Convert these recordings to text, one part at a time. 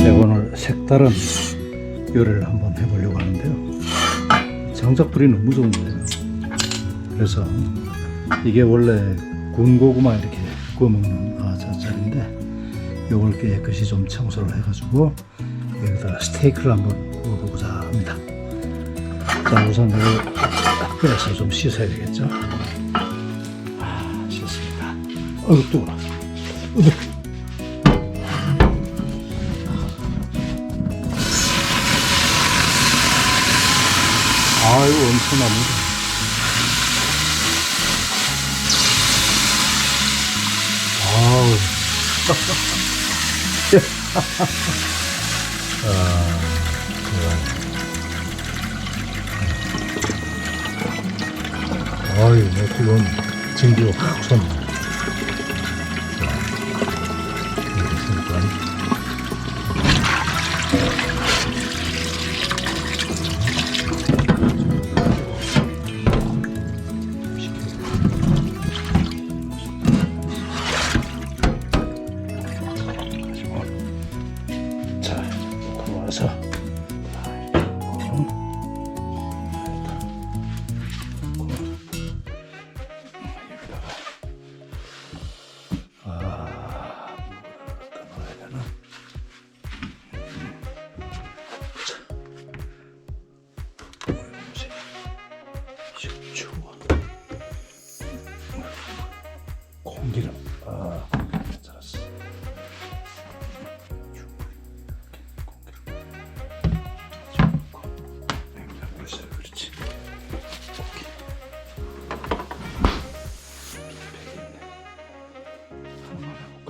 제가 오늘 색다른 요리를 한번 해보려고 하는데요. 장작불이 너무 좋은 거예요. 그래서 이게 원래 구운 고구마 이렇게 구워 먹는 잣살인데 요걸 깨끗이 좀 청소를 해가지고 여기다가 스테이크를 한번 구워보고자 합니다. 자, 우선 이걸 빼서 좀 씻어야 되겠죠. 씻습니다. 어이구, 뜨거워. 아유, 엄청납니다. 아우. 아유, 뭐, 그건 진주 확 솟네. 자, 들어와서 공기름. 잘했어. 그렇지. 하나만 해볼까?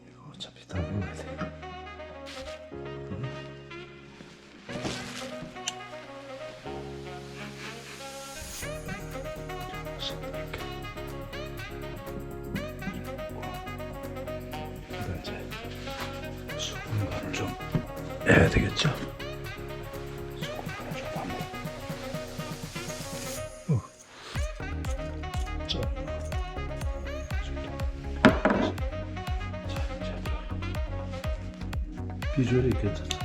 이거 어차피 다 먹어야 돼. 소금간을 좀 해야 되겠죠? 소금간을 좀 한번. 자, 비주얼이 괜찮죠?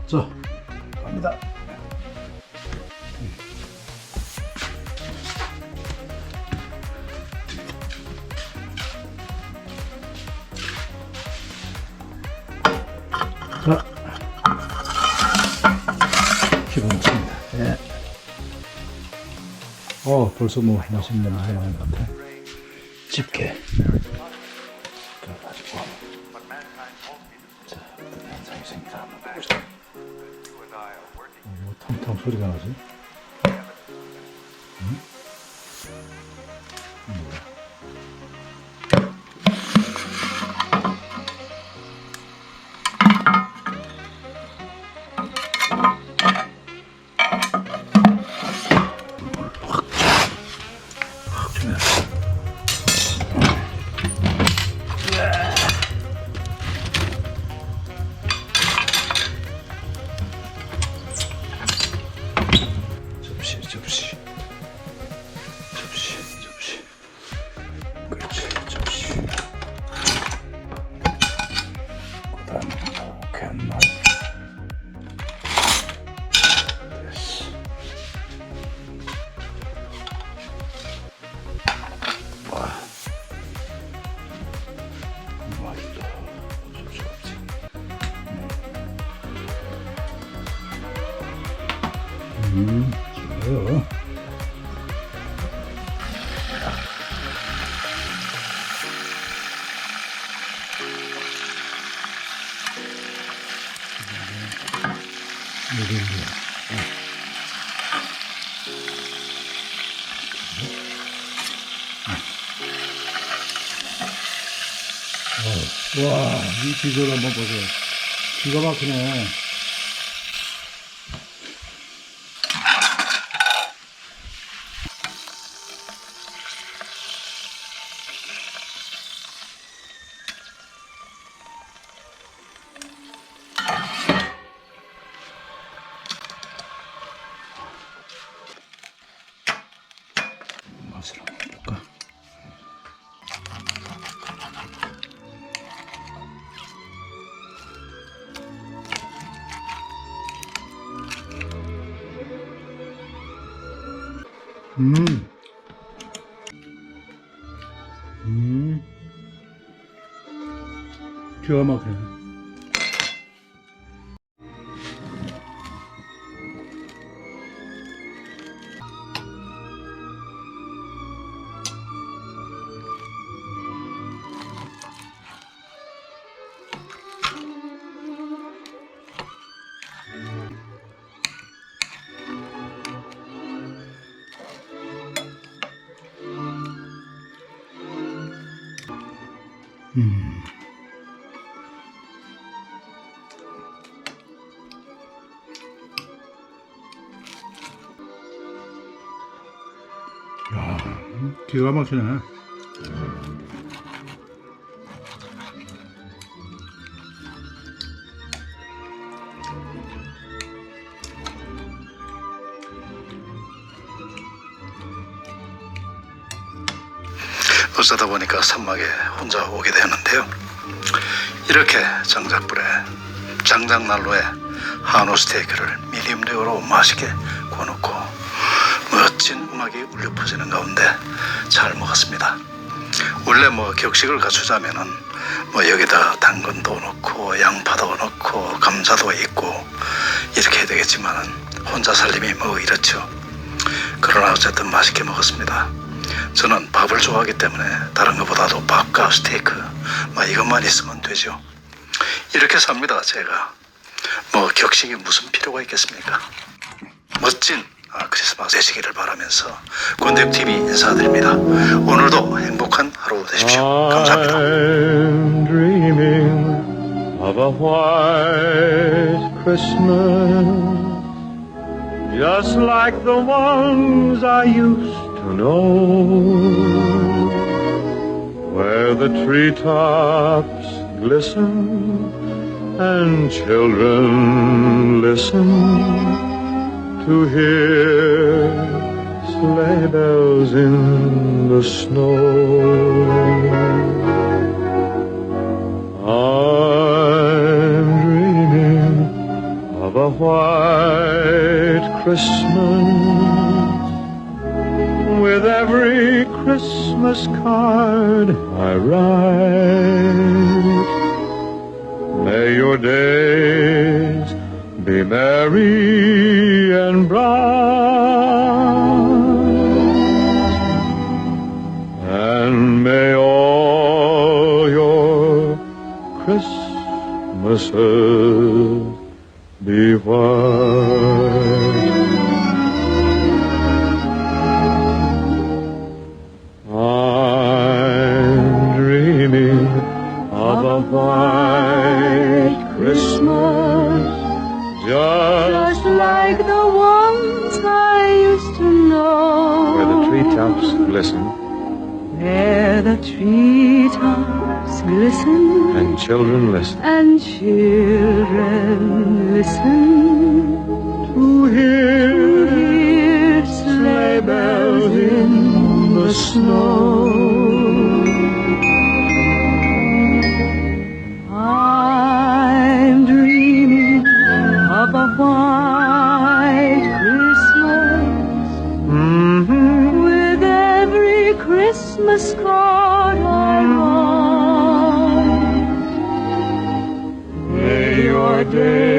자, 갑니다. 자, 기본입니다. 예. 벌써 뭐 맛있는 냄새 나는 것 같아. 집게. 그래가지고. 자, 어떤 현상이 생기나 한번 보자. 뭐 탕탕 소리가 나지? 응? 뭐야? 접시. 그렇지, 접시. 그 다음에 캔말. 됐어. 와. 맛있다. 어쩔 수 없지. 좋아요. 와, 이 비주얼 한번 보세요. 기가 막히네. 맛을 한번 볼까? 기가 막히네. 야, 기가 막히네. 어쩌다 보니까 산막에 혼자 오게 되었는데요. 이렇게 장작불에 장작난로에 한우 스테이크를 미디움 레어로 맛있게 구워놓고 멋진 음악이 울려 퍼지는 가운데 잘 먹었습니다. 원래 뭐 격식을 갖추자면은 뭐 여기다 당근도 넣고 양파도 넣고 감자도 있고 이렇게 해야 되겠지만은 혼자 살림이 뭐 이렇죠. 그러나 어쨌든 맛있게 먹었습니다. 저는 밥을 좋아하기 때문에 다른 것보다도 밥과 스테이크 뭐 이것만 있으면 되죠. 이렇게 삽니다. 제가 뭐 격식이 무슨 필요가 있겠습니까? 멋진 크리스마스 되시기를 바라면서 곤대TV 인사드립니다. 오늘도 행복한 하루 되십시오. 감사합니다. I'm dreaming of a white Christmas, just like the ones I used to know, where the treetops glisten and children listen to hear sleigh bells in the snow. I'm dreaming of a white Christmas, with every Christmas card I write. May your days be merry and bright, and may all your Christmases be white. I'm dreaming of a white Christmas, just like the ones I used to know, where the treetops glisten, where the treetops glisten, and children listen, to hear sleigh bells in the snow. I'm dreaming of a white Christmas, with every Christmas card I write. May your day